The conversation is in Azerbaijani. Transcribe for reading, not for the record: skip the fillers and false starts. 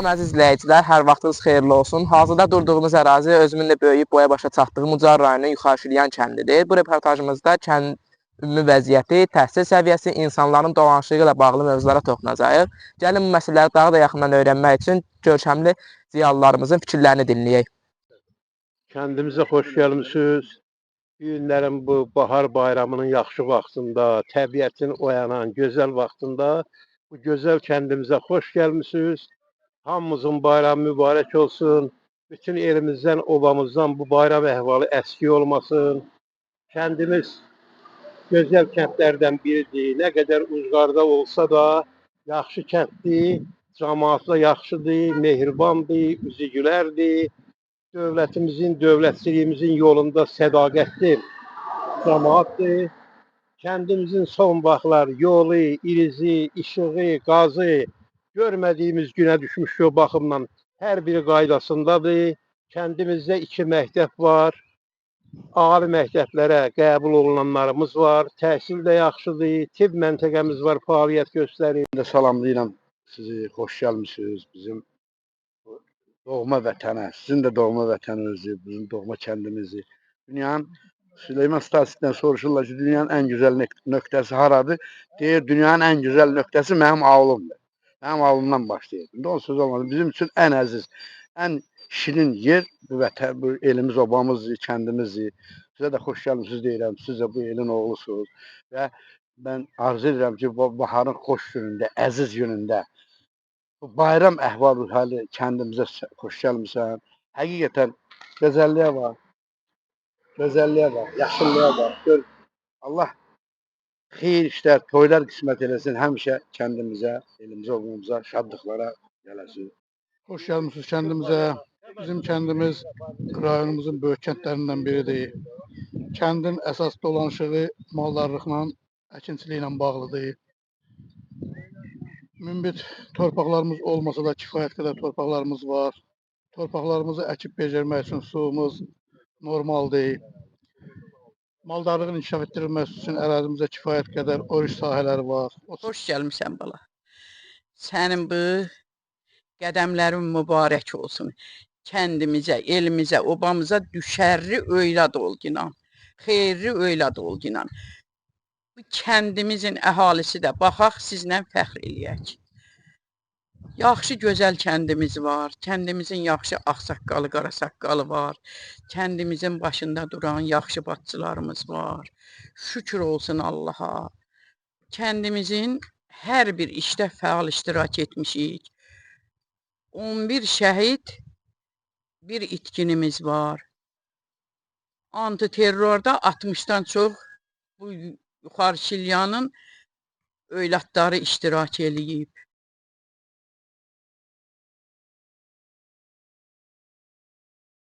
Salam əziz izləyicilər, hər vaxtınız xeyirli olsun. Hazırda durduğumuz ərazi özümünlə böyüyüb boya başa çatdığım Ucar rayonu Yuxarı Şilyan kəndidir. Bu reportajımızda kənd ümumi vəziyyəti, təhsil səviyyəsi, insanların dolanışı ilə bağlı mövzulara toxunacağıq. Gəlin bu məsələləri daha da yaxından öyrənmək üçün görkəmli ziyalılarımızın fikirlərini dinləyək. Kəndimizə xoş gəlmisiniz. Bu günlərin bu bahar bayramının yaxşı vaxtında, təbiətin oyanan gözəl vaxtında bu gözəl kəndimizə xoş gəlmisiniz. Hamımızın bayramı mübarək olsun. Bütün elimizdən, obamızdan bu bayram əhvalı əski olmasın. Kəndimiz gözəl kəndlərdən biridir. Nə qədər uzqarda olsa da yaxşı kənddir. Cəmaatı da yaxşıdır, mehribandır, üzü gülərdir. Dövlətimizin, dövlətçiliyimizin yolunda sədaqətli cəmaatdır. Kəndimizin son vaxtlar yolu, irizi, işığı, qazı görmədiyimiz günə düşmüş o baxımdan hər biri qaydasındadır. Kəndimizdə 2 məktəb var. Ali məktəblərə qəbul olunanlarımız var. Təhsil də yaxşıdır. Tibb məntəqəmiz var, fəaliyyət göstərir. Salamlayıram sizi, xoş gəlmisiniz bizim doğma vətənə. Sizin də doğma vətəninizi, bizim doğma kəndimizi. Dünyanın Süleyman Statistikdən soruşurlar ki, dünyanın ən gözəl nöqtəsi haradır? Deyir, dünyanın ən gözəl nöqtəsi mənim avlumdur. Mənim avlumdan başlayır. O söz olmadı. Bizim üçün ən əziz, ən şirin yer bu vətən, bu elimiz, obamızdır, kəndimizdir. Sizə də xoş gəlmisiniz deyirəm. Siz də bu elin oğlusunuz. Və mən arzu edirəm ki, bu baharın xoş günündə, əziz günündə bu bayram əhval-ruhiyyə kəndimizə xoş gəlmisən. Həqiqətən gözəlliyə var. Gözəlliyə var, yaşıllığa var. Gör, Allah xeyir işlər, toylar qismət eləsin həmişə kəndimizə, elimizə, obamıza, şadlıqlara gələsin. Xoş gəlmisiniz kəndimizə. Bizim kəndimiz rayonumuzun böyük kəndlərindən biridir. Kəndin əsas dolanışığı maldarlıqla, əkinçiliklə bağlıdır. Münbit torpaqlarımız olmasa da kifayət qədər torpaqlarımız var. Torpaqlarımızı əkib becərmək üçün suyumuz normaldır. Maldarlığın inkişaf etdirilməsi üçün ərazimizdə kifayət qədər oruç sahələri var. Xoş gəlmisən bala. Sənin bu qədəmlərin mübarək olsun. Kəndimizə, elimizə, obamıza düşərli övlad ol inan. Xeyirli övlad ol inan. Bu kəndimizin əhalisi də baxaq sizlə fəxr eləyək. Yaxşı gözəl kəndimiz var. Kəndimizin yaxşı ağsaqqalı, qarasaqqalı var. Kəndimizin başında duran yaxşı bacılarımız var. Şükür olsun Allaha. Kəndimizin hər bir işdə fəal iştirak etmişik. 11 şəhid, bir itkinimiz var. Antiterrorda 60-dan çox bu Yuxarı Şilyanın övladları iştirak eləyib.